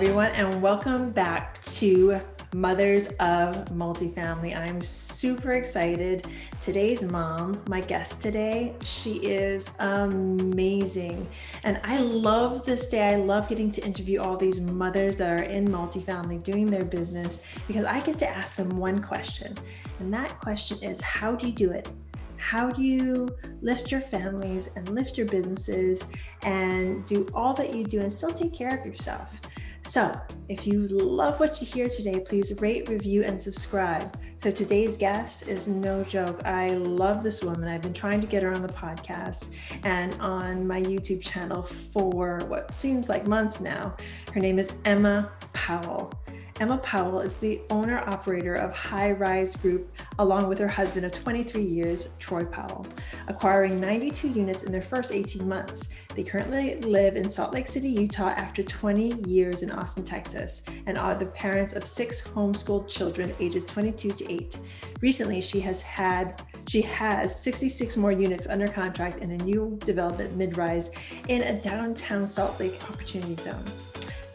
everyone, and welcome back to Mothers of Multifamily. I'm super excited. Today's mom, my guest today, she is amazing. And I love this day. I love getting to interview all these mothers that are in multifamily doing their business because I get to ask them one question. And that question is, how do you do it? How do you lift your families and lift your businesses and do all that you do and still take care of yourself? So if you love what you hear today, please rate, review, and subscribe. So today's guest is no joke. I love this woman. I've been trying to get her on the podcast and on my YouTube channel for what seems like months now. Her name is Emma Powell. Emma Powell is the owner-operator of Highrise Group, along with her husband of 23 years, Troy Powell, acquiring 92 units in their first 18 months. They currently live in Salt Lake City, Utah, after 20 years in Austin, Texas, and are the parents of 6 homeschooled children ages 22 to 8. Recently, she has 66 more units under contract in a new development mid-rise in a downtown Salt Lake opportunity zone.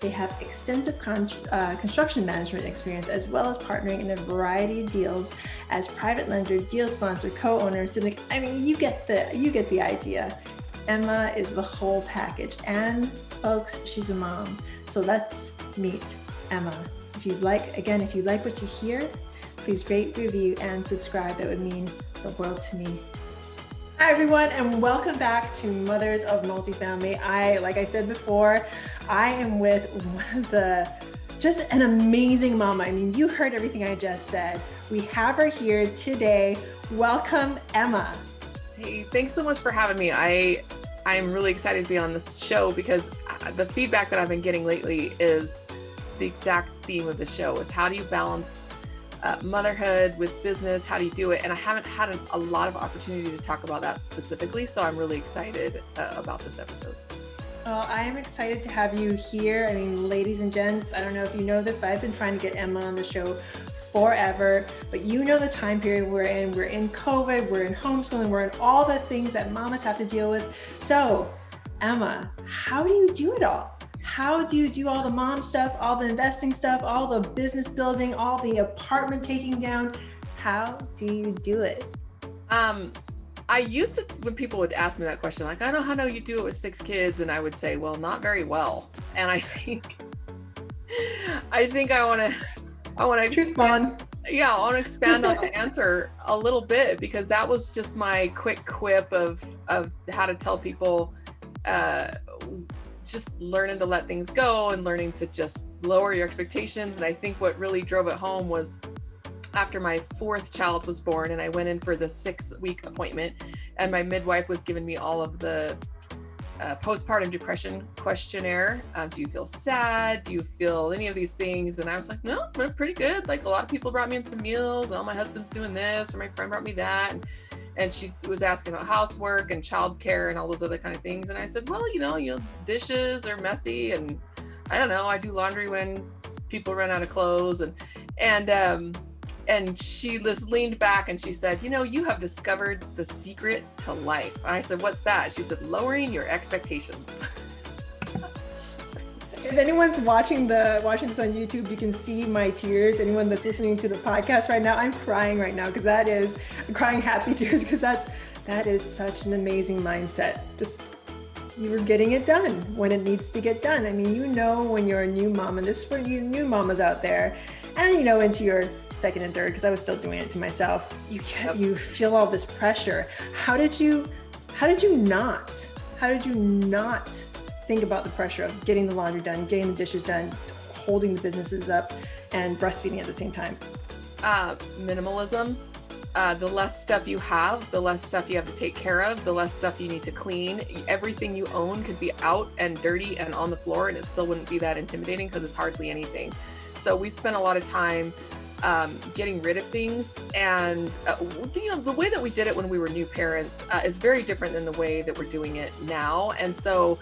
They have extensive construction management experience, as well as partnering in a variety of deals as private lender, deal sponsor, co-owner, syndicate. I mean, you get the idea. Emma is the whole package, and folks, she's a mom. So let's meet Emma. If you like what you hear, please rate, review, and subscribe. That would mean the world to me. Hi everyone, and welcome back to Mothers of Multifamily. Like I said before, I am with just an amazing mama. I mean, you heard everything I just said. We have her here today. Welcome, Emma. Hey, thanks so much for having me. I'm really excited to be on this show because the feedback that I've been getting lately is the exact theme of the show is how do you balance motherhood with business? How do you do it? And I haven't had a lot of opportunity to talk about that specifically, so I'm really excited about this episode. Well, I am excited to have you here. I mean, ladies and gents, I don't know if you know this, but I've been trying to get Emma on the show forever, but you know the time period we're in. We're in COVID, we're in homeschooling, we're in all the things that mamas have to deal with. So, Emma, how do you do it all? How do you do all the mom stuff, all the investing stuff, all the business building, all the apartment taking down? How do you do it? I used to, when people would ask me that question, like, I don't know how you do it with 6 kids. And I would say, well, not very well. And I think I want to expand. Yeah, I want to expand on the answer a little bit because that was just my quick quip of how to tell people, just learning to let things go and learning to just lower your expectations. And I think what really drove it home was after my 4th child was born and I went in for the 6-week appointment and my midwife was giving me all of the postpartum depression questionnaire. Do you feel sad? Do you feel any of these things? And I was like, no, I'm pretty good. Like a lot of people brought me in some meals. Oh, my husband's doing this, or my friend brought me that. And she was asking about housework and childcare and all those other kind of things. And I said, well, you know, dishes are messy. And I don't know, I do laundry when people run out of clothes. And she just leaned back and she said, you know, you have discovered the secret to life. And I said, what's that? She said, lowering your expectations. If anyone's watching this on YouTube, you can see my tears. Anyone that's listening to the podcast right now, I'm crying right now because I'm crying happy tears because that is such an amazing mindset. Just you were getting it done when it needs to get done. I mean, you know, when you're a new mom, and this is for you new mamas out there, and you know, into your 2nd and 3rd, because I was still doing it to myself. You feel all this pressure. How did you not think about the pressure of getting the laundry done, getting the dishes done, holding the businesses up, and breastfeeding at the same time? Minimalism. The less stuff you have, the less stuff you have to take care of, the less stuff you need to clean. Everything you own could be out and dirty and on the floor, and it still wouldn't be that intimidating because it's hardly anything. So we spent a lot of time getting rid of things, and you know, the way that we did it when we were new parents is very different than the way that we're doing it now. And so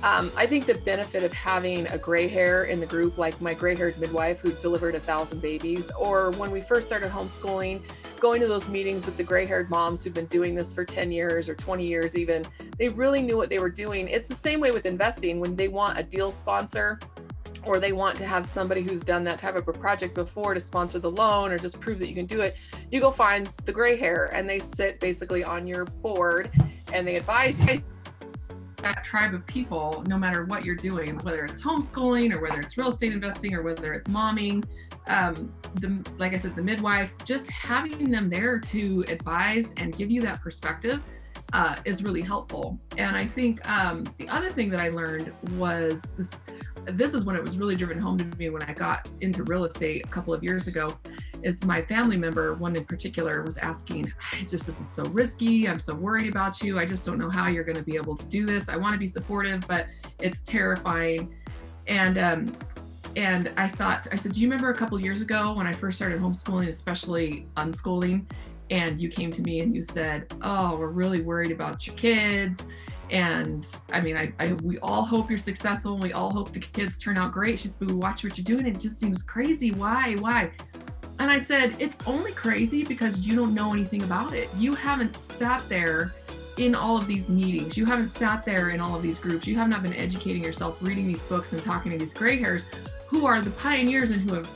I think the benefit of having a gray hair in the group, like my gray-haired midwife who delivered 1,000 babies, or when we first started homeschooling, going to those meetings with the gray-haired moms who've been doing this for 10 years or 20 years even, they really knew what they were doing. It's the same way with investing. When they want a deal sponsor or they want to have somebody who's done that type of a project before to sponsor the loan or just prove that you can do it, you go find the gray hair and they sit basically on your board and they advise you. That tribe of people, no matter what you're doing, whether it's homeschooling or whether it's real estate investing or whether it's momming, like I said, the midwife, just having them there to advise and give you that perspective is really helpful. And I think the other thing that I learned was this is when it was really driven home to me when I got into real estate a couple of years ago, is my family member, one in particular, was asking, this is so risky. I'm so worried about you. I just don't know how you're going to be able to do this. I want to be supportive, but it's terrifying. And I said, do you remember a couple of years ago when I first started homeschooling, especially unschooling, and you came to me and you said, oh, we're really worried about your kids. And I mean, we all hope you're successful and we all hope the kids turn out great. She said, but we watch what you're doing and it just seems crazy. Why? And I said, it's only crazy because you don't know anything about it. You haven't sat there in all of these meetings. You haven't sat there in all of these groups. You have not been educating yourself, reading these books and talking to these gray hairs who are the pioneers and who have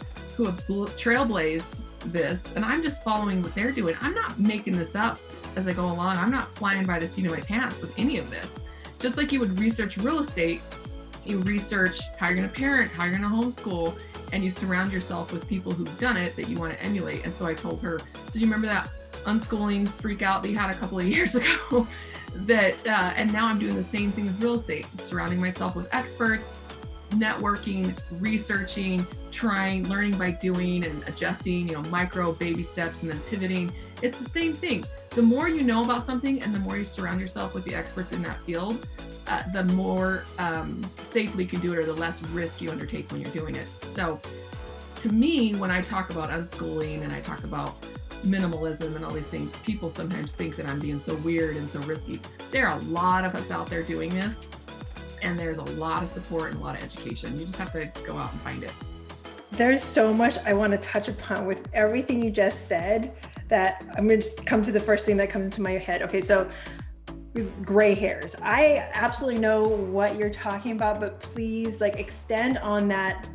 trailblazed this. And I'm just following what they're doing. I'm not making this up as I go along. I'm not flying by the seat of my pants with any of this. Just like you would research real estate, you research how you're going to parent, how you're going to homeschool, and you surround yourself with people who've done it that you want to emulate. And so I told her, so do you remember that unschooling freak out that you had a couple of years ago? And now I'm doing the same thing with real estate, surrounding myself with experts, networking, researching, trying, learning by doing and adjusting, micro baby steps and then pivoting. It's the same thing. The more you know about something and the more you surround yourself with the experts in that field, the more safely you can do it or the less risk you undertake when you're doing it. So to me, when I talk about unschooling and I talk about minimalism and all these things, people sometimes think that I'm being so weird and so risky. There are a lot of us out there doing this, and there's a lot of support and a lot of education. You just have to go out and find it. There's so much I want to touch upon with everything you just said that I'm going to just come to the first thing that comes into my head. Okay, so gray hairs. I absolutely know what you're talking about, but please extend on that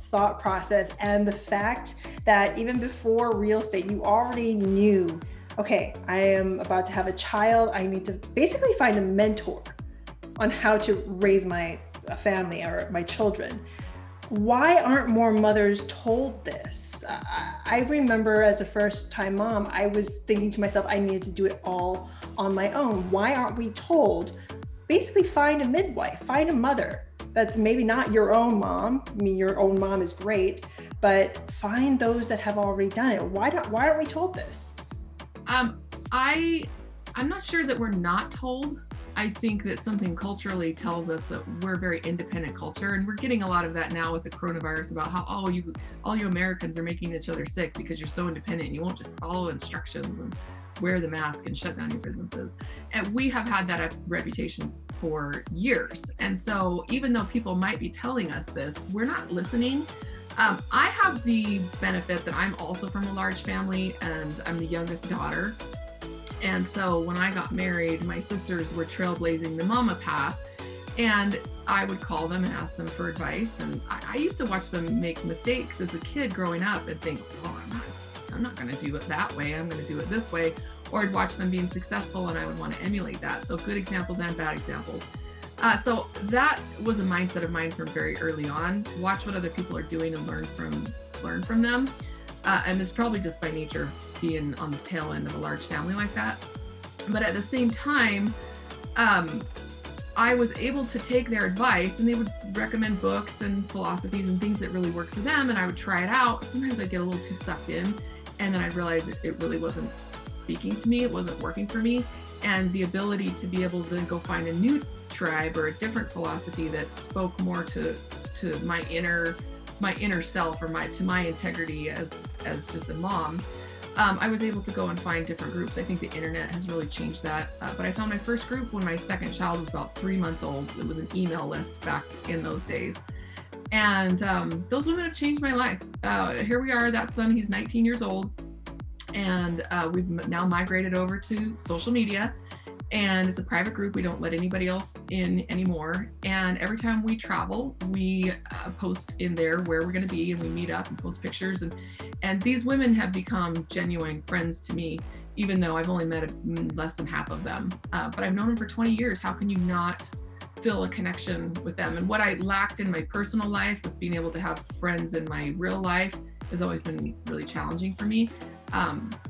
thought process and the fact that even before real estate, you already knew, okay, I am about to have a child. I need to basically find a mentor on how to raise my family or my children. Why aren't more mothers told this? I remember as a first-time mom, I was thinking to myself, I needed to do it all on my own. Why aren't we told, basically find a midwife, find a mother that's maybe not your own mom. I mean, your own mom is great, but find those that have already done it. Why aren't we told this? I'm not sure that we're not told. I think that something culturally tells us that we're a very independent culture, and we're getting a lot of that now with the coronavirus about how all you Americans are making each other sick because you're so independent and you won't just follow instructions and wear the mask and shut down your businesses. And we have had that reputation for years. And so even though people might be telling us this, we're not listening. I have the benefit that I'm also from a large family and I'm the youngest daughter. And so when I got married, my sisters were trailblazing the mama path, and I would call them and ask them for advice. And I used to watch them make mistakes as a kid growing up and think, well, I'm not going to do it that way. I'm going to do it this way. Or I'd watch them being successful and I would want to emulate that. So good examples and bad examples. So that was a mindset of mine from very early on. Watch what other people are doing and learn from them. And it's probably just by nature being on the tail end of a large family like that. But at the same time, I was able to take their advice, and they would recommend books and philosophies and things that really worked for them, and I would try it out. Sometimes I'd get a little too sucked in, and then I'd realize it really wasn't speaking to me, it wasn't working for me. And the ability to be able to go find a new tribe or a different philosophy that spoke more to my inner self, or to my integrity as just a mom, I was able to go and find different groups. I think the internet has really changed that. But I found my first group when my second child was about 3 months old. It was an email list back in those days. And those women have changed my life. Here we are, that son, he's 19 years old. And we've now migrated over to social media. And it's a private group. We don't let anybody else in anymore. And every time we travel, we post in there where we're going to be, and we meet up and post pictures. And these women have become genuine friends to me, even though I've only met less than half of them. But I've known them for 20 years. How can you not feel a connection with them? And what I lacked in my personal life with being able to have friends in my real life has always been really challenging for me.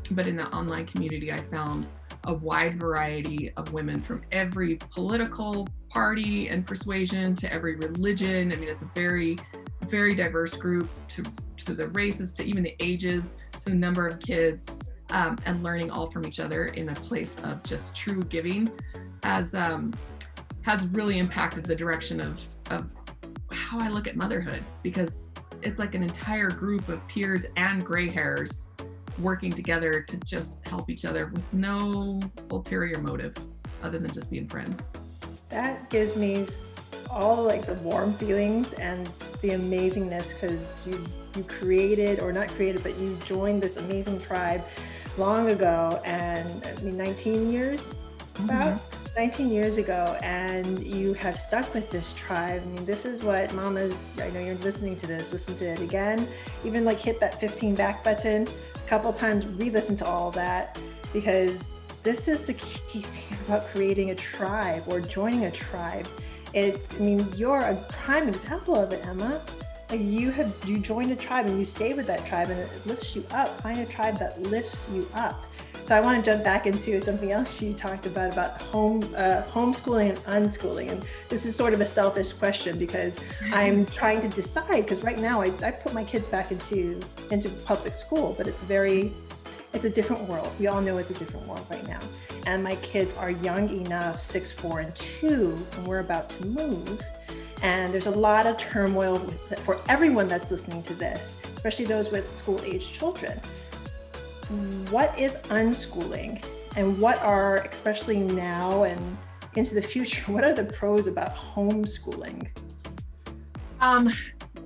But in the online community, I found a wide variety of women from every political party and persuasion to every religion. I mean, it's a very, very diverse group, to the races, to even the ages, to the number of kids, and learning all from each other in a place of just true giving has really impacted the direction of how I look at motherhood, because it's like an entire group of peers and gray hairs working together to just help each other with no ulterior motive other than just being friends. That gives me all like the warm feelings and just the amazingness, because you created, or not created, but you joined this amazing tribe long ago. And I mean, 19 years, about 19 years ago, and you have stuck with this tribe. I mean, this is what mamas, I know you're listening to this, listen to it again, even like hit that 15 back button a couple times, re-listen to all that, because this is the key thing about creating a tribe or joining a tribe. I mean, you're a prime example of it, Emma. Like you joined a tribe and you stay with that tribe, and it lifts you up. Find a tribe that lifts you up. So I want to jump back into something else you talked about homeschooling and unschooling. And this is sort of a selfish question, because I'm trying to decide, because right now I put my kids back into public school, but it's a different world. We all know it's a different world right now. And my kids are young enough, 6, 4, and 2, and we're about to move. And there's a lot of turmoil for everyone that's listening to this, especially those with school-age children. What is unschooling, and what are, especially now and into the future, what are the pros about homeschooling?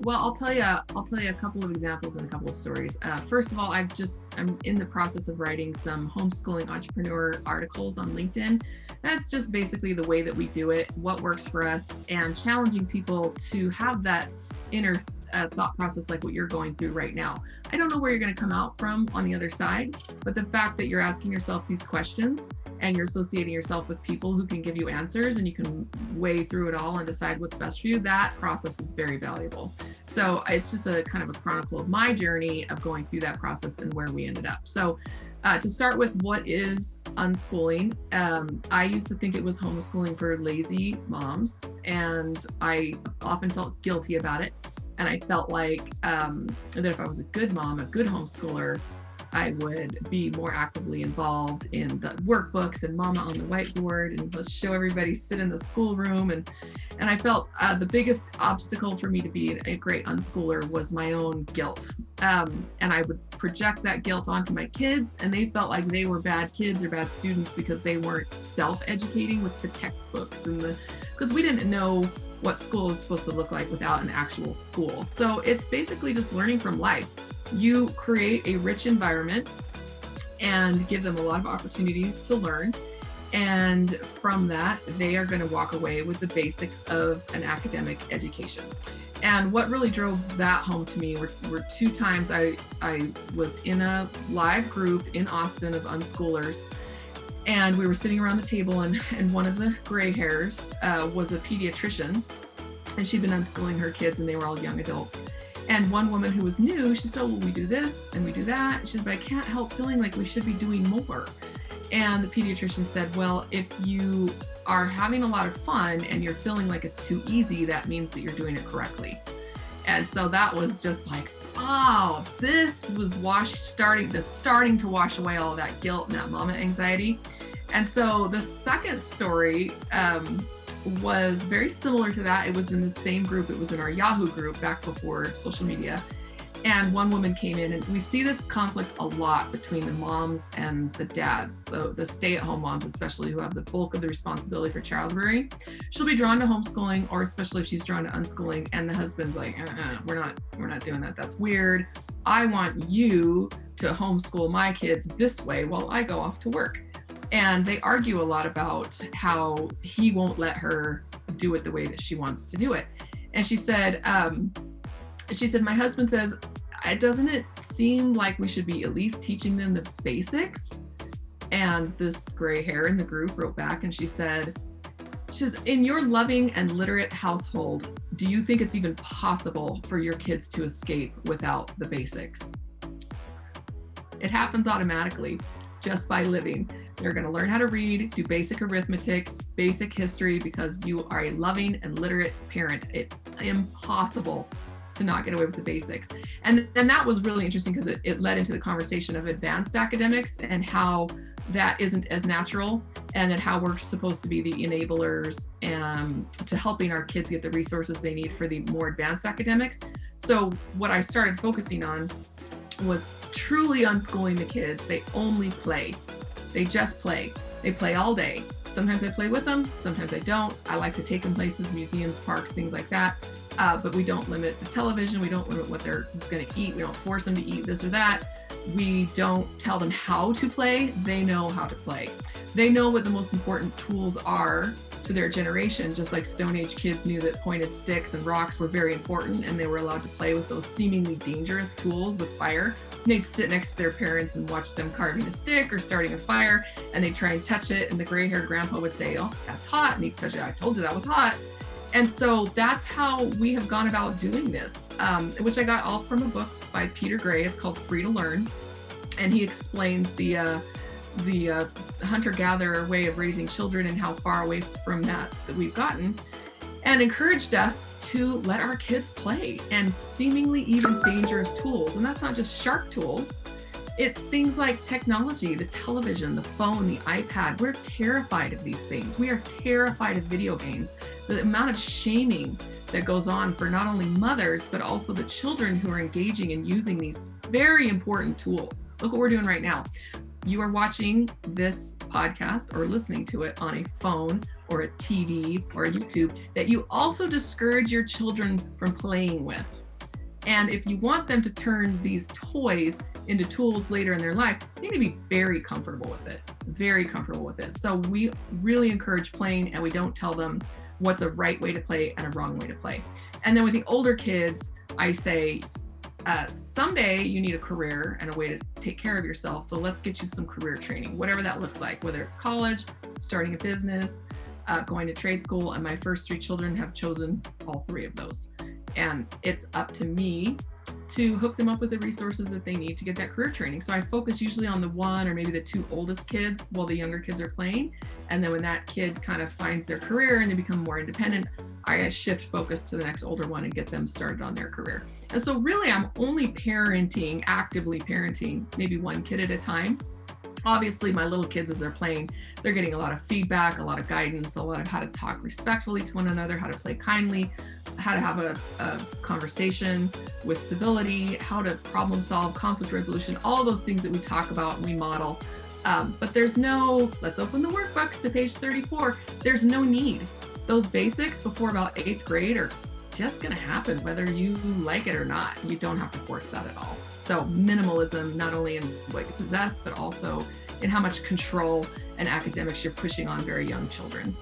Well, I'll tell you a couple of examples and a couple of stories. First of all, I'm in the process of writing some homeschooling entrepreneur articles on LinkedIn. That's just basically the way that we do it, what works for us, and challenging people to have that inner thought process like what you're going through right now. I don't know where you're going to come out from on the other side, but the fact that you're asking yourself these questions and you're associating yourself with people who can give you answers, and you can weigh through it all and decide what's best for you, that process is very valuable. So it's just a kind of a chronicle of my journey of going through that process and where we ended up. So to start with, what is unschooling? I used to think it was homeschooling for lazy moms, and I often felt guilty about it. And I felt like that if I was a good mom, a good homeschooler, I would be more actively involved in the workbooks and mama on the whiteboard, and let's show everybody, sit in the schoolroom. And I felt the biggest obstacle for me to be a great unschooler was my own guilt. And I would project that guilt onto my kids, and they felt like they were bad kids or bad students because they weren't self-educating with the textbooks because we didn't know what school is supposed to look like without an actual school. So it's basically just learning from life. You create a rich environment and give them a lot of opportunities to learn. And from that, they are going to walk away with the basics of an academic education. And what really drove that home to me were 2 times I was in a live group in Austin of unschoolers. And we were sitting around the table, and one of the gray hairs was a pediatrician, and she'd been unschooling her kids, and they were all young adults. And one woman who was new, she said, well, we do this and we do that. She said, but I can't help feeling like we should be doing more. And the pediatrician said, well, if you are having a lot of fun and you're feeling like it's too easy, that means that you're doing it correctly. And so that was just like, oh, this was starting to wash away all of that guilt and that mama anxiety. And so the second story was very similar to that. It was in the same group. It was in our Yahoo group back before social media. And one woman came in, and we see this conflict a lot between the moms and the dads, the stay-at-home moms, especially, who have the bulk of the responsibility for child rearing. She'll be drawn to homeschooling, or especially if she's drawn to unschooling, and the husband's like, we're not doing that. That's weird. I want you to homeschool my kids this way while I go off to work. And they argue a lot about how he won't let her do it the way that she wants to do it. And she said, my husband says, doesn't it seem like we should be at least teaching them the basics? And this gray hair in the group wrote back and she says, in your loving and literate household, do you think it's even possible for your kids to escape without the basics? It happens automatically just by living. They're going to learn how to read, do basic arithmetic, basic history, because you are a loving and literate parent. It's impossible to not get away with the basics. And that was really interesting because it led into the conversation of advanced academics and how that isn't as natural, and then how we're supposed to be the enablers to helping our kids get the resources they need for the more advanced academics. So what I started focusing on was truly unschooling the kids. They only play. They just play. They play all day. Sometimes I play with them, sometimes I don't. I like to take them places, museums, parks, things like that. But we don't limit the television. We don't limit what they're going to eat. We don't force them to eat this or that. We don't tell them how to play. They know how to play. They know what the most important tools are to their generation, just like Stone Age kids knew that pointed sticks and rocks were very important, and they were allowed to play with those seemingly dangerous tools with fire. And they'd sit next to their parents and watch them carving a stick or starting a fire, and they'd try and touch it, and the gray-haired grandpa would say, "Oh, that's hot," and he'd touch it. "I told you that was hot." And so that's how we have gone about doing this, which I got all from a book by Peter Gray. It's called Free to Learn. And he explains the hunter-gatherer way of raising children and how far away from that we've gotten, and encouraged us to let our kids play, and seemingly even dangerous tools. And that's not just sharp tools. It's things like technology, the television, the phone, the iPad. We're terrified of these things. We are terrified of video games. The amount of shaming that goes on for not only mothers, but also the children who are engaging and using these very important tools. Look what we're doing right now. You are watching this podcast or listening to it on a phone or a TV or a YouTube that you also discourage your children from playing with. And if you want them to turn these toys into tools later in their life, they need to be very comfortable with it, very comfortable with it. So we really encourage playing, and we don't tell them what's a right way to play and a wrong way to play. And then with the older kids, I say, someday you need a career and a way to take care of yourself. So let's get you some career training, whatever that looks like, whether it's college, starting a business, going to trade school. And my first 3 children have chosen all 3 of those. And it's up to me to hook them up with the resources that they need to get that career training. So I focus usually on the 1 or maybe the 2 oldest kids while the younger kids are playing. And then when that kid kind of finds their career and they become more independent, I shift focus to the next older one and get them started on their career. And so really I'm only actively parenting, maybe 1 kid at a time. Obviously, my little kids, as they're playing, they're getting a lot of feedback, a lot of guidance, a lot of how to talk respectfully to one another, how to play kindly, how to have a conversation with civility, how to problem solve, conflict resolution, all of those things that we talk about and we model. But there's no, let's open the workbooks to page 34. There's no need. Those basics before about 8th grade are just going to happen whether you like it or not. You don't have to force that at all. So minimalism, not only in what you possess, but also in how much control and academics you're pushing on very young children.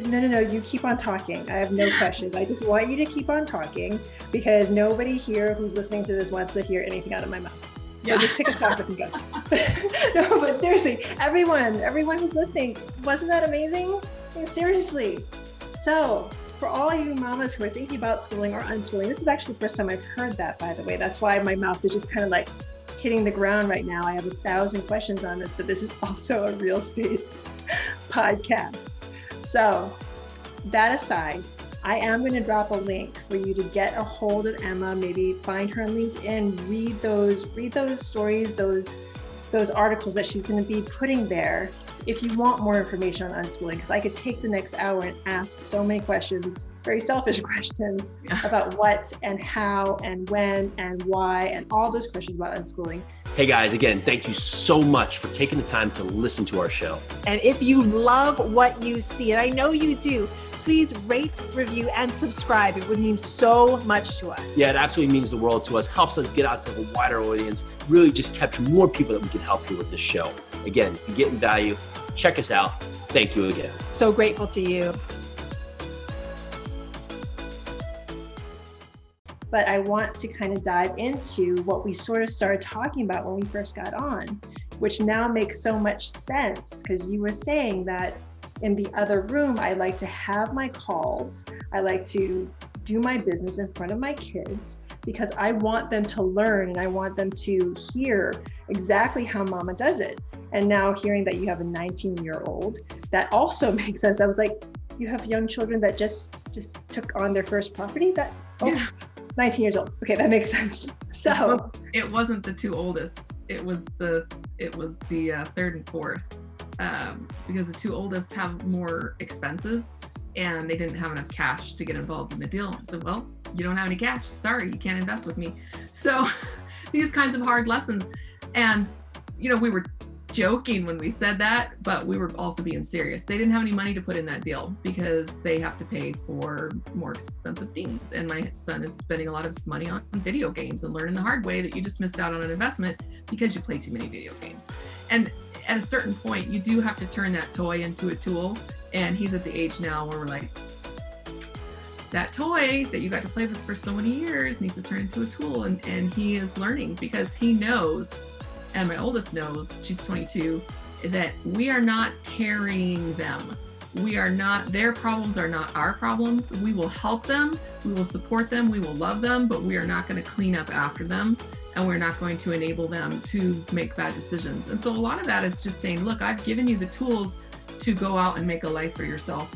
No, you keep on talking. I have no questions. I just want you to keep on talking because nobody here who's listening to this wants to hear anything out of my mouth. So just pick a topic and go. No, but seriously, everyone who's listening, wasn't that amazing? I mean, seriously. So for all you mamas who are thinking about schooling or unschooling, this is actually the first time I've heard that, by the way. That's why my mouth is just kind of like hitting the ground right now. I have 1,000 questions on this, but this is also a real estate podcast. So that aside, I am going to drop a link for you to get a hold of Emma, maybe find her on LinkedIn, read those stories, those articles that she's going to be putting there if you want more information on unschooling, because I could take the next hour and ask so many questions, very selfish questions about what and how and when and why and all those questions about unschooling. Hey guys, again, thank you so much for taking the time to listen to our show. And if you love what you see, and I know you do, please rate, review, and subscribe. It would mean so much to us. Yeah, it absolutely means the world to us, helps us get out to a wider audience, really just capture more people that we can help here with this show. Again, if you're getting value, check us out. Thank you again. So grateful to you. But I want to kind of dive into what we sort of started talking about when we first got on, which now makes so much sense, because you were saying that in the other room, I like to have my calls. I like to do my business in front of my kids because I want them to learn and I want them to hear exactly how mama does it. And now hearing that you have a 19-year-old, that also makes sense. I was like, you have young children that just took on their first property? Yeah. 19 years old. Okay, that makes sense. So it wasn't the two oldest. It was the third and fourth, because the two oldest have more expenses and they didn't have enough cash to get involved in the deal. I said, well, you don't have any cash. Sorry, you can't invest with me. So these kinds of hard lessons. And, we were joking when we said that, but we were also being serious. They didn't have any money to put in that deal because they have to pay for more expensive things. And my son is spending a lot of money on video games and learning the hard way that you just missed out on an investment because you play too many video games. And at a certain point, you do have to turn that toy into a tool. And he's at the age now where we're like, that toy that you got to play with for so many years needs to turn into a tool. And he is learning because he knows, and my oldest knows, she's 22, that we are not carrying them. Their problems are not our problems. We will help them, we will support them, we will love them, but we are not going to clean up after them. And we're not going to enable them to make bad decisions. And so a lot of that is just saying, look, I've given you the tools to go out and make a life for yourself.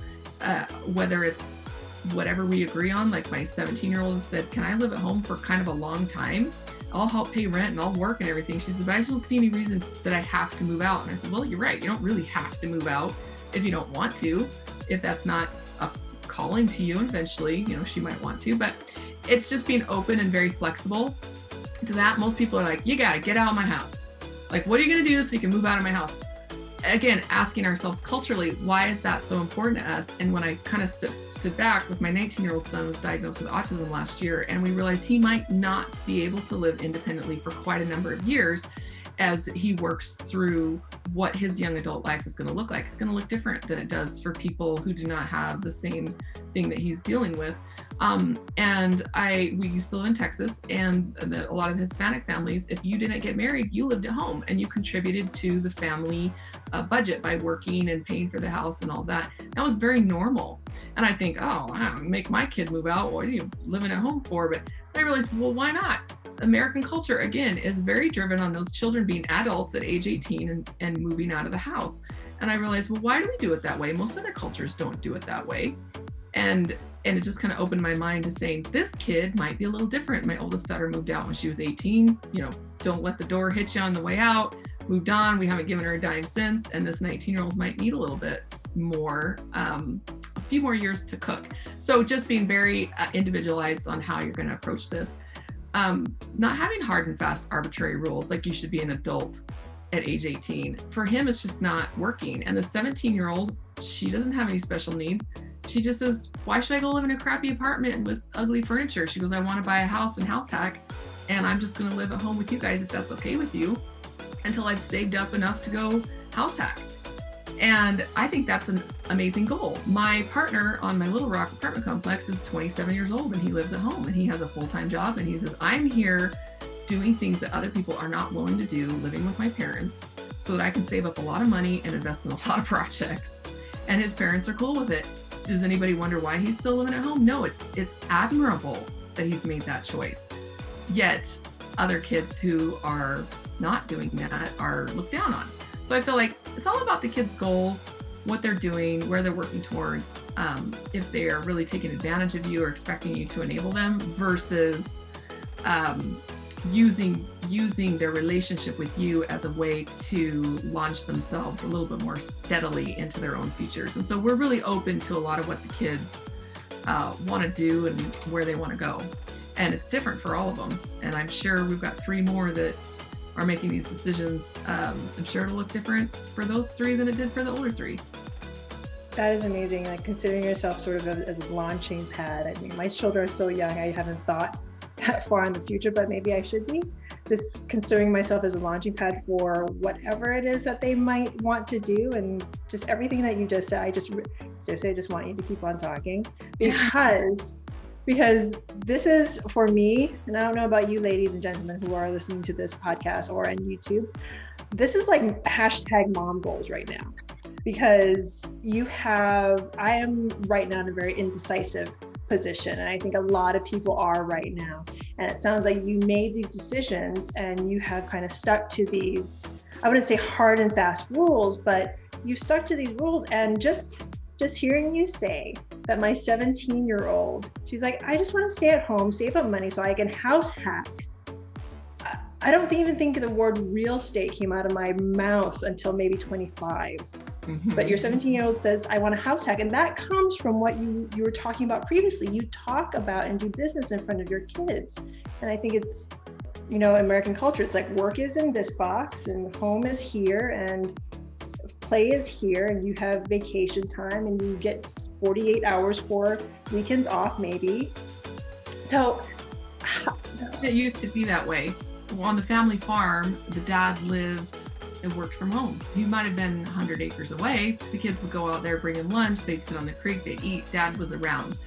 Whether it's whatever we agree on, like my 17-year-old said, can I live at home for kind of a long time? I'll help pay rent and I'll work and everything. She said, but I just don't see any reason that I have to move out. And I said, well, you're right. You don't really have to move out if you don't want to, if that's not a calling to you. And eventually, she might want to, but it's just being open and very flexible to that. Most people are like, you gotta get out of my house. Like, what are you gonna do so you can move out of my house? Again, asking ourselves culturally, why is that so important to us? And when I kind of stood back with my 19-year-old son was diagnosed with autism last year, and we realized he might not be able to live independently for quite a number of years as he works through what his young adult life is going to look like. It's going to look different than it does for people who do not have the same thing that he's dealing with. We used to live in Texas, and a lot of the Hispanic families, if you didn't get married, you lived at home and you contributed to the family budget by working and paying for the house and all that. That was very normal. And I think, make my kid move out. What are you living at home for? But I realized, well, why not? American culture, again, is very driven on those children being adults at age 18 and moving out of the house. And I realized, well, why do we do it that way? Most other cultures don't do it that way. And it just kind of opened my mind to saying, this kid might be a little different. My oldest daughter moved out when she was 18. Don't let the door hit you on the way out. Moved on. We haven't given her a dime since. And this 19-year-old might need a little bit more, a few more years to cook. So just being very individualized on how you're going to approach this. Not having hard and fast arbitrary rules, like you should be an adult at age 18. For him, it's just not working. And the 17-year-old, she doesn't have any special needs. She just says, why should I go live in a crappy apartment with ugly furniture? She goes, I want to buy a house and house hack, and I'm just going to live at home with you guys if that's okay with you until I've saved up enough to go house hack. And I think that's an amazing goal. My partner on my Little Rock apartment complex is 27 years old and he lives at home and he has a full-time job, and he says, I'm here doing things that other people are not willing to do, living with my parents, so that I can save up a lot of money and invest in a lot of projects. And his parents are cool with it. Does anybody wonder why he's still living at home? No, it's admirable that he's made that choice. Yet other kids who are not doing that are looked down on. So I feel like it's all about the kids' goals, what they're doing, where they're working towards, if they are really taking advantage of you or expecting you to enable them, versus using their relationship with you as a way to launch themselves a little bit more steadily into their own futures. And so we're really open to a lot of what the kids want to do and where they want to go. And it's different for all of them. And I'm sure we've got 3 more that are making these decisions. I'm sure it'll look different for those 3 than it did for the older 3. That is amazing. Like considering yourself sort of as a launching pad. I mean, my children are so young, I haven't thought that far in the future, but maybe I should be. Just considering myself as a launching pad for whatever it is that they might want to do, and just everything that you just said. I just want you to keep on talking because this is for me, and I don't know about you ladies and gentlemen who are listening to this podcast or on YouTube, this is like hashtag mom goals right now, because I am right now in a very indecisive position. And I think a lot of people are right now. And it sounds like you made these decisions and you have kind of stuck to these, I wouldn't say hard and fast rules, but you stuck to these rules. And just hearing you say that my 17-year-old, she's like, I just want to stay at home, save up money so I can house hack. I don't even think the word real estate came out of my mouth until maybe 25. But your 17-year-old says, I want a house hack. And that comes from what you were talking about previously. You talk about and do business in front of your kids. And I think it's, American culture, it's like work is in this box and home is here and play is here, and you have vacation time and you get 48 hours for weekends off maybe. So it used to be that way. On the family farm, the dad lived and worked from home. He might have been 100 acres away. The kids would go out there, bring in lunch, they'd sit on the creek, they'd eat. Dad was around.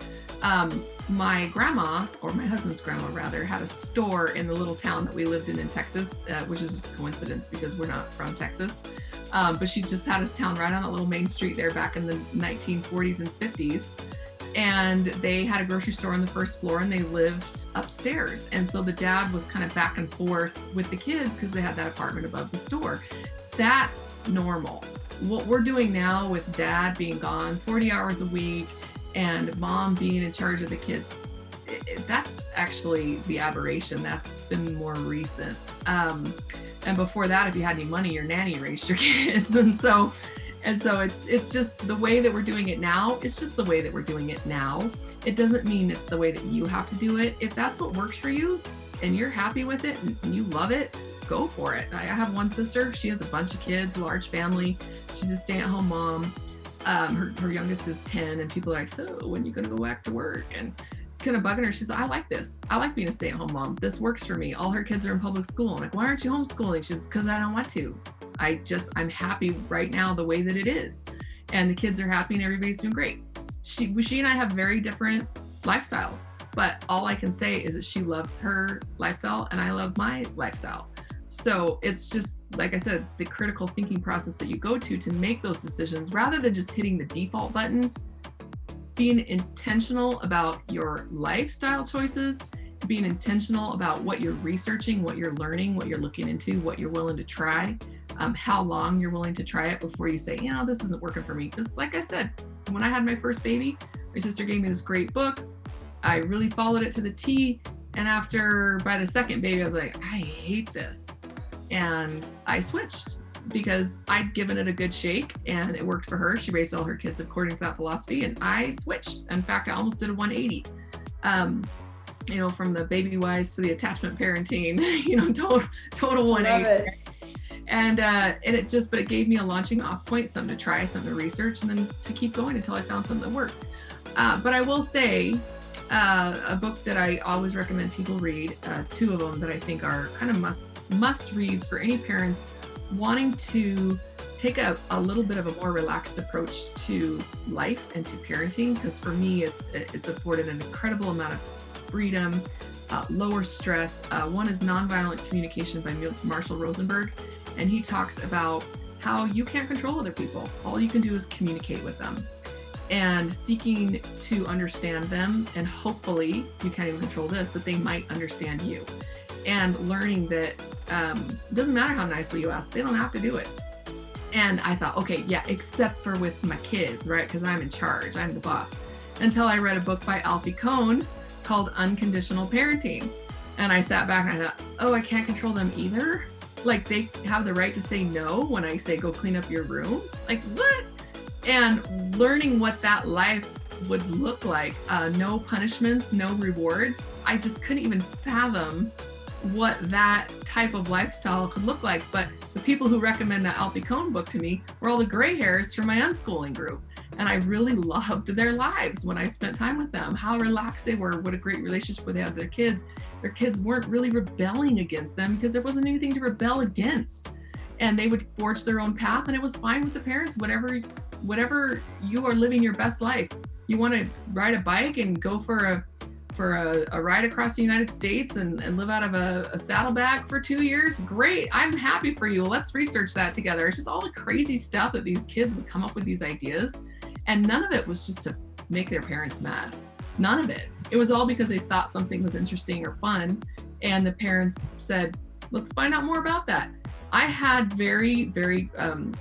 My grandma, or my husband's grandma rather, had a store in the little town that we lived in Texas, which is just a coincidence because we're not from Texas. But she just had his town right on that little main street there back in the 1940s and 50s. And they had a grocery store on the first floor and they lived upstairs. And so the dad was kind of back and forth with the kids because they had that apartment above the store. That's normal. What we're doing now with dad being gone 40 hours a week and mom being in charge of the kids, that's actually the aberration. That's been more recent. And before that, if you had any money, your nanny raised your kids. And so it's just the way that we're doing it now. It's just the way that we're doing it now. It doesn't mean it's the way that you have to do it. If that's what works for you and you're happy with it and you love it, go for it. I have one sister. She has a bunch of kids, large family. She's a stay-at-home mom. Her youngest is 10, and people are like, so when are you going to go back to work? And kind of bugging her. She's like, I like this. I like being a stay-at-home mom. This works for me. All her kids are in public school. I'm like, why aren't you homeschooling? She's because I don't want to. I'm happy right now the way that it is. And the kids are happy and everybody's doing great. She and I have very different lifestyles, but all I can say is that she loves her lifestyle and I love my lifestyle. So it's just, like I said, the critical thinking process that you go to make those decisions rather than just hitting the default button, being intentional about your lifestyle choices, being intentional about what you're researching, what you're learning, what you're looking into, what you're willing to try. How long you're willing to try it before you say, this isn't working for me. Because like I said, when I had my first baby, my sister gave me this great book. I really followed it to the T. And by the second baby, I was like, I hate this. And I switched because I'd given it a good shake and it worked for her. She raised all her kids according to that philosophy, and I switched. In fact, I almost did a 180. From the baby wise to the attachment parenting, total 180. And it gave me a launching off point, something to try, something to research, and then to keep going until I found something that worked. But I will say a book that I always recommend people read, two of them that I think are kind of must reads for any parents wanting to take a little bit of a more relaxed approach to life and to parenting. Because for me, it's afforded an incredible amount of freedom, lower stress. One is Nonviolent Communication by Marshall Rosenberg. And he talks about how you can't control other people. All you can do is communicate with them and seeking to understand them. And hopefully, you can't even control this, that they might understand you. And learning that it doesn't matter how nicely you ask, they don't have to do it. And I thought, okay, yeah, except for with my kids, right? Because I'm in charge, I'm the boss. Until I read a book by Alfie Kohn called Unconditional Parenting. And I sat back and I thought, oh, I can't control them either? Like they have the right to say no when I say go clean up your room? Like what? And learning what that life would look like, no punishments, no rewards. I just couldn't even fathom what that type of lifestyle could look like. But the people who recommend that Alfie Kohn book to me were all the gray hairs from my unschooling group. And I really loved their lives when I spent time with them, how relaxed they were, what a great relationship they had with their kids. Their kids weren't really rebelling against them because there wasn't anything to rebel against. And they would forge their own path, and it was fine with the parents. Whatever you are living your best life. You want to ride a bike and go for a ride across the United States and live out of a saddlebag for 2 years? Great, I'm happy for you. Let's research that together. It's just all the crazy stuff that these kids would come up with these ideas. And none of it was just to make their parents mad. None of it. It was all because they thought something was interesting or fun. And the parents said, let's find out more about that. I had very, very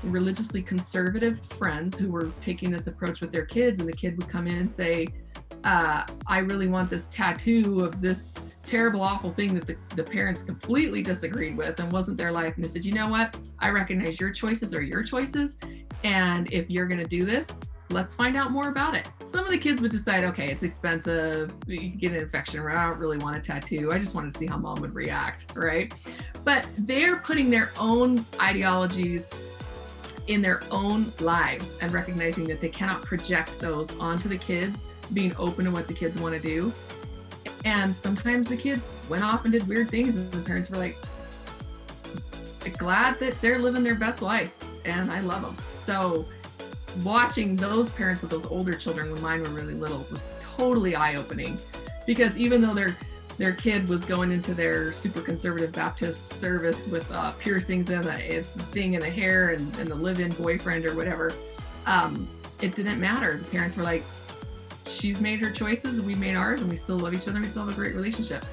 religiously conservative friends who were taking this approach with their kids, and the kid would come in and say, I really want this tattoo of this terrible, awful thing that the parents completely disagreed with and wasn't their life. And they said, you know what? I recognize your choices are your choices. And if you're going to do this, let's find out more about it. Some of the kids would decide, okay, it's expensive, you can get an infection, or I don't really want a tattoo. I just wanted to see how mom would react, right? But they're putting their own ideologies in their own lives and recognizing that they cannot project those onto the kids, being open to what the kids want to do. And sometimes the kids went off and did weird things, and the parents were like, glad that they're living their best life, and I love them. So watching those parents with those older children when mine were really little was totally eye-opening, because even though their kid was going into their super conservative Baptist service with piercings and a thing in the hair and the live-in boyfriend or whatever, it didn't matter. The parents were like, she's made her choices and we made ours, and we still love each other and we still have a great relationship.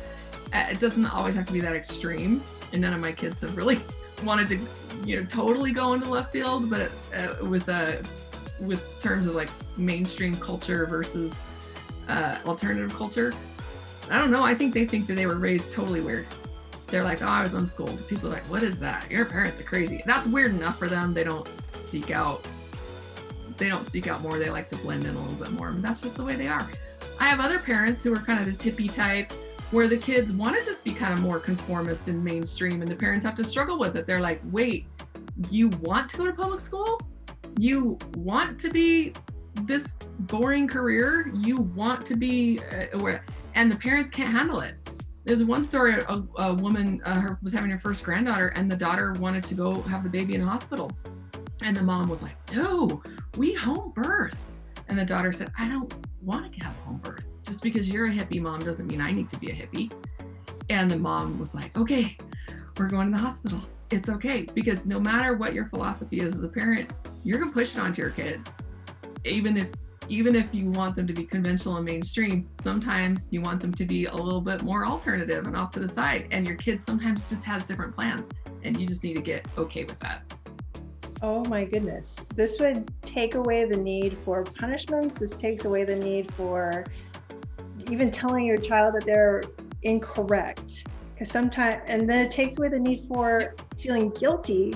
It doesn't always have to be that extreme, and none of my kids have really wanted to totally go into left field, but with terms of like mainstream culture versus alternative culture, I don't know. I think they think that they were raised totally weird. They're like, oh, I was unschooled. People are like, what is that? Your parents are crazy. That's weird enough for them. They don't seek out more. They like to blend in a little bit more. But that's just the way they are. I have other parents who are kind of this hippie type, where the kids want to just be kind of more conformist and mainstream, and the parents have to struggle with it. They're like, wait, you want to go to public school? You want to be this boring career? You want to be, and the parents can't handle it. There's one story, a woman was having her first granddaughter, and the daughter wanted to go have the baby in a hospital. And the mom was like, no, we home birth. And the daughter said, I don't want to have home birth. Just because you're a hippie, mom, doesn't mean I need to be a hippie. And the mom was like, okay, we're going to the hospital. It's okay, because no matter what your philosophy is as a parent, you're gonna push it onto your kids. Even if you want them to be conventional and mainstream, sometimes you want them to be a little bit more alternative and off to the side. And your kid sometimes just has different plans, and you just need to get okay with that. Oh my goodness. This would take away the need for punishments. This takes away the need for even telling your child that they're incorrect. Because sometimes, and then it takes away the need for feeling guilty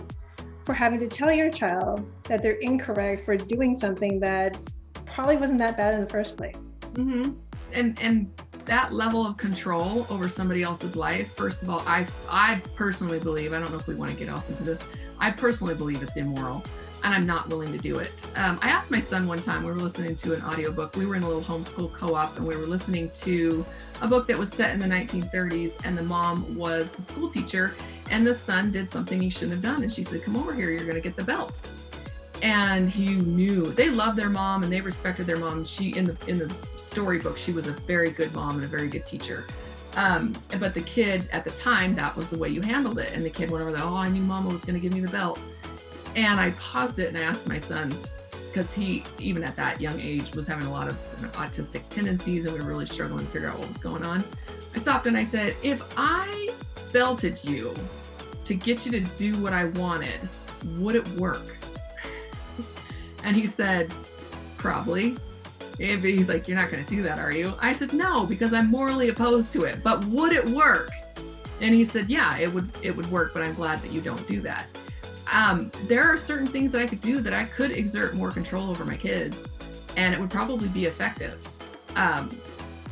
for having to tell your child that they're incorrect for doing something that probably wasn't that bad in the first place. Mm-hmm. And that level of control over somebody else's life, first of all, I personally believe, I don't know if we want to get off into this, I personally believe it's immoral, and I'm not willing to do it. I asked my son one time, we were listening to an audiobook. We were in a little homeschool co-op, and we were listening to a book that was set in the 1930s, and the mom was the school teacher, and the son did something he shouldn't have done. And she said, come over here, you're going to get the belt. And he knew, they loved their mom and they respected their mom. She, in the storybook, she was a very good mom and a very good teacher. But the kid at the time, that was the way you handled it. And the kid went over there, oh, I knew mama was going to give me the belt. And I paused it and I asked my son, because he, even at that young age, was having a lot of autistic tendencies, and we were really struggling to figure out what was going on. I stopped and I said, if I belted you to get you to do what I wanted, would it work? And he said, probably. And he's like, you're not going to do that, are you? I said, no, because I'm morally opposed to it, but would it work? And he said, yeah, it would work, but I'm glad that you don't do that. There are certain things that I could do that I could exert more control over my kids, and it would probably be effective.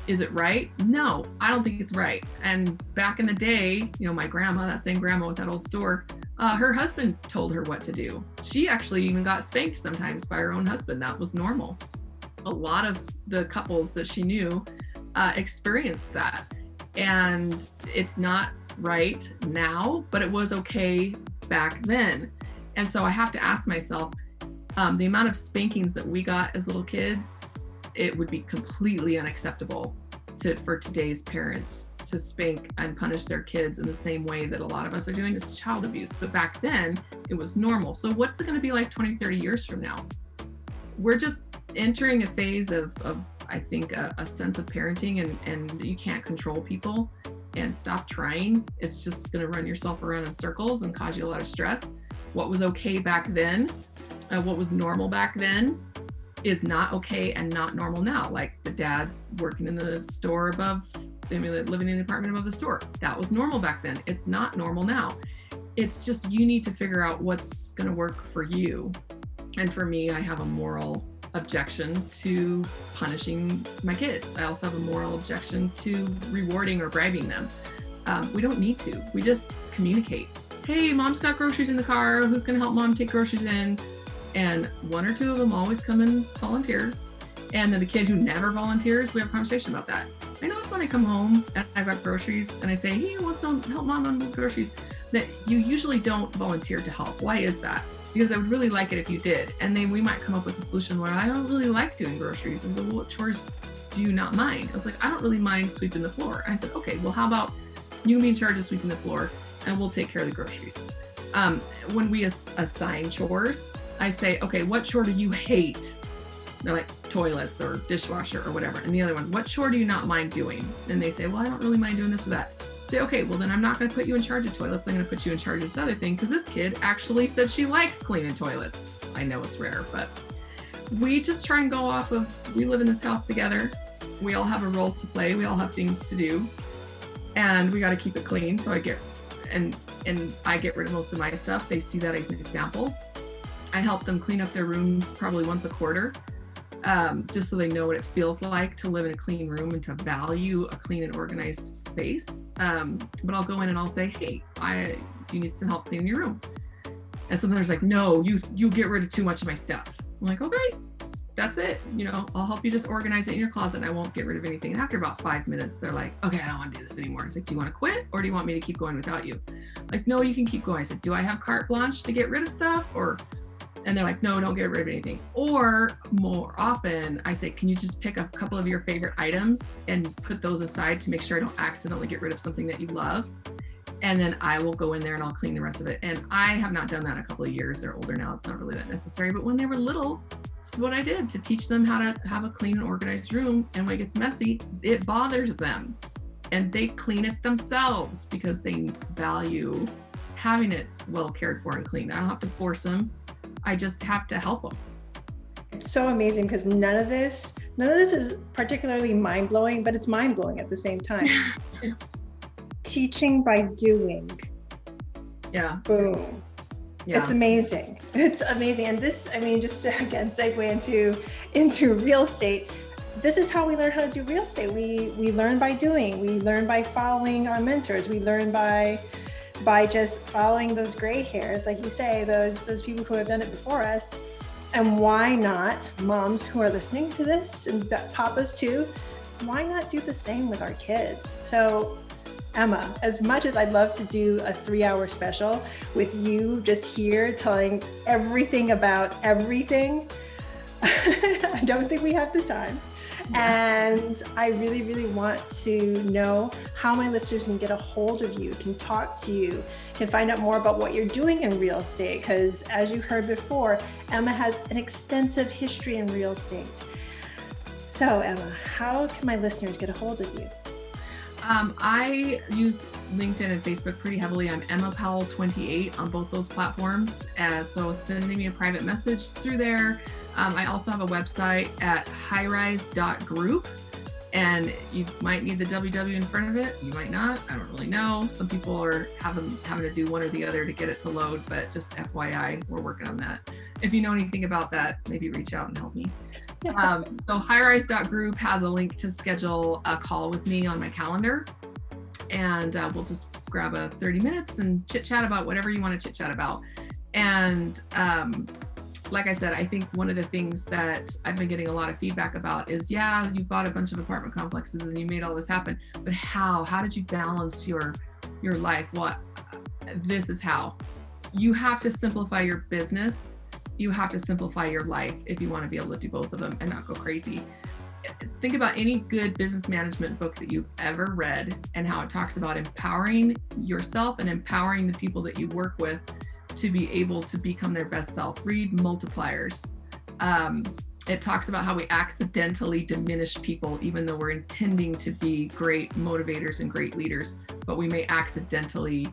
Is it right? No, I don't think it's right. And back in the day, my grandma, that same grandma with that old store, Her husband told her what to do. She actually even got spanked sometimes by her own husband. That was normal. A lot of the couples that she knew experienced that. And it's not right now, but it was okay back then. And so I have to ask myself, the amount of spankings that we got as little kids, it would be completely unacceptable for today's parents to spank and punish their kids in the same way that a lot of us are doing. It's child abuse. But back then, it was normal. So what's it going to be like 20, 30 years from now? We're just entering a phase of I think, a sense of parenting, and you can't control people, and stop trying. It's just going to run yourself around in circles and cause you a lot of stress. What was okay back then, what was normal back then, is not okay and not normal now. Like the dad's working in the store above, living in the apartment above the store. That was normal back then. It's not normal now. It's just, you need to figure out what's going to work for you. And for me, I have a moral objection to punishing my kids. I also have a moral objection to rewarding or bribing them. We don't need to. We just communicate. Hey, mom's got groceries in the car. Who's going to help mom take groceries in? And one or two of them always come and volunteer. And then the kid who never volunteers, we have a conversation about that. I notice when I come home and I've got groceries and I say, hey, who wants to help mom unload groceries? That you usually don't volunteer to help. Why is that? Because I would really like it if you did. And then we might come up with a solution where I don't really like doing groceries. I said, well, what chores do you not mind? I was like, I don't really mind sweeping the floor. And I said, okay, well, how about you be in charge of sweeping the floor and we'll take care of the groceries. When we assign chores, I say, okay, what chore do you hate? They're like toilets or dishwasher or whatever. And the other one, what chore do you not mind doing? And they say, well, I don't really mind doing this or that. Say, okay, well then I'm not going to put you in charge of toilets. I'm going to put you in charge of this other thing, because this kid actually said she likes cleaning toilets. I know it's rare, but we just try and go off of, we live in this house together. We all have a role to play. We all have things to do, and we got to keep it clean. So I get, and I get rid of most of my stuff. They see that as an example. I help them clean up their rooms probably once a quarter. Just so they know what it feels like to live in a clean room and to value a clean and organized space. But I'll go in and I'll say, hey, do you need some help cleaning your room? And sometimes like, no, you get rid of too much of my stuff. I'm like, okay, that's it. I'll help you just organize it in your closet and I won't get rid of anything. And after about 5 minutes, they're like, okay, I don't want to do this anymore. It's like, do you want to quit or do you want me to keep going without you? Like, no, you can keep going. I said, do I have carte blanche to get rid of stuff? And they're like, no, don't get rid of anything. Or more often, I say, can you just pick a couple of your favorite items and put those aside to make sure I don't accidentally get rid of something that you love? And then I will go in there and I'll clean the rest of it. And I have not done that in a couple of years. They're older now. It's not really that necessary. But when they were little, this is what I did to teach them how to have a clean and organized room. And when it gets messy, it bothers them. And they clean it themselves because they value having it well cared for and clean. I don't have to force them. I just have to help them. It's so amazing because none of this is particularly mind-blowing, but it's mind-blowing at the same time. Just teaching by doing. Yeah. Boom. Yeah. It's amazing. It's amazing. And this, just to, again, segue into real estate. This is how we learn how to do real estate. We learn by doing. We learn by following our mentors. We learn by just following those gray hairs, like you say, those people who have done it before us. And why not, moms who are listening to this, and papas too, why not do the same with our kids? So Emma, as much as I'd love to do a 3-hour special with you just here telling everything about everything, I don't think we have the time. And I really, really want to know how my listeners can get a hold of you, can talk to you, can find out more about what you're doing in real estate. Because as you heard before, Emma has an extensive history in real estate. So Emma, how can my listeners get a hold of you? I use LinkedIn and Facebook pretty heavily. I'm Emma Powell 28 on both those platforms. So sending me a private message through there. I also have a website at highrise.group, and you might need the www in front of it. You might not. I don't really know. Some people are having to do one or the other to get it to load, but just FYI, we're working on that. If you know anything about that, maybe reach out and help me. So highrise.group has a link to schedule a call with me on my calendar. and we'll just grab a 30 minutes and chit chat about whatever you want to chit chat about. And like I said, I think one of the things that I've been getting a lot of feedback about is, yeah, you bought a bunch of apartment complexes and you made all this happen, but how did you balance your life? Well, this is how. You have to simplify your business. You have to simplify your life if you want to be able to do both of them and not go crazy. Think about any good business management book that you've ever read and how it talks about empowering yourself and empowering the people that you work with to be able to become their best self. Read Multipliers. It talks about how we accidentally diminish people, even though we're intending to be great motivators and great leaders, but we may accidentally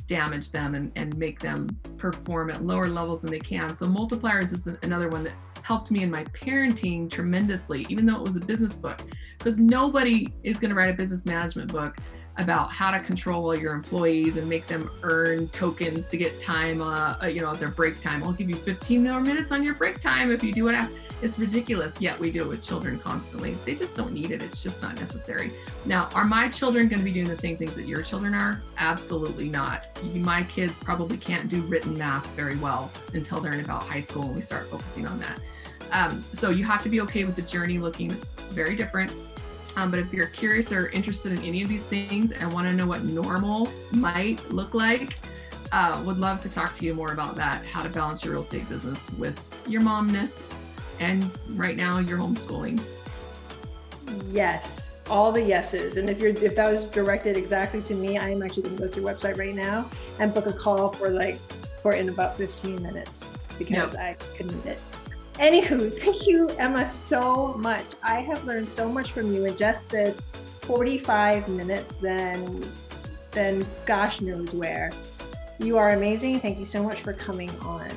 damage them and make them perform at lower levels than they can. So Multipliers is another one that helped me in my parenting tremendously, even though it was a business book, because nobody is going to write a business management book about how to control all your employees and make them earn tokens to get time, their break time. I'll give you 15 more minutes on your break time if you do what I ask. It's ridiculous, yet we do it with children constantly. They just don't need it. It's just not necessary. Now, are my children going to be doing the same things that your children are? Absolutely not. My kids probably can't do written math very well until they're in about high school and we start focusing on that. So you have to be okay with the journey looking very different. But if you're curious or interested in any of these things and want to know what normal might look like, would love to talk to you more about that, how to balance your real estate business with your momness and right now your homeschooling. Yes, all the yeses. And if that was directed exactly to me, I am actually going to go to your website right now and book a call for in about 15 minutes because I could need it. Anywho, thank you, Emma, so much. I have learned so much from you in just this 45 minutes than gosh knows where. You are amazing. Thank you so much for coming on.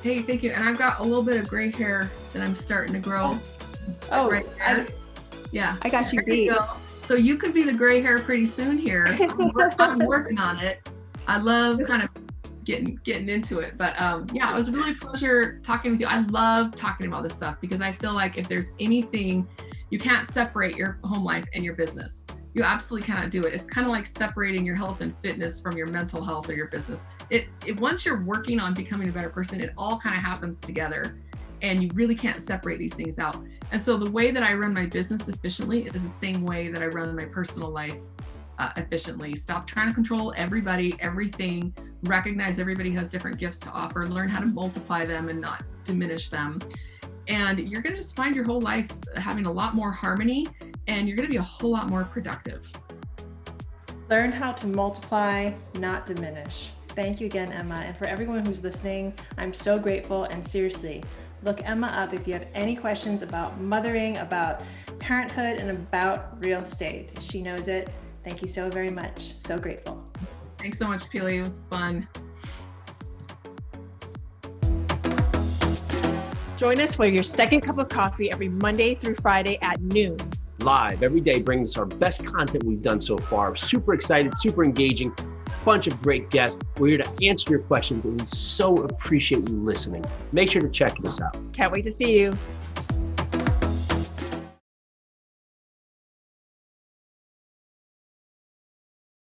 Hey, thank you. And I've got a little bit of gray hair that I'm starting to grow. Oh, right there. Yeah. I got you There you beat. go. So you could be the gray hair pretty soon here. I'm working on it. I love kind of getting into it, but it was really a pleasure talking with you. I love talking about this stuff because I feel like if there's anything, you can't separate your home life and your business. You absolutely cannot do it. It's kind of like separating your health and fitness from your mental health or your business. It once you're working on becoming a better person, it all kind of happens together and you really can't separate these things out. And so the way that I run my business efficiently is the same way that I run my personal life efficiently. Stop trying to control everybody, everything. Recognize everybody has different gifts to offer. Learn how to multiply them and not diminish them. And you're going to just find your whole life having a lot more harmony and you're going to be a whole lot more productive. Learn how to multiply, not diminish. Thank you again, Emma. And for everyone who's listening, I'm so grateful. And seriously, look Emma up if you have any questions about mothering, about parenthood, and about real estate. She knows it. Thank you so very much. So grateful. Thanks so much, Peely. It was fun. Join us for your second cup of coffee every Monday through Friday at noon. Live every day, bringing us our best content we've done so far. Super excited, super engaging, bunch of great guests. We're here to answer your questions and we so appreciate you listening. Make sure to check us out. Can't wait to see you.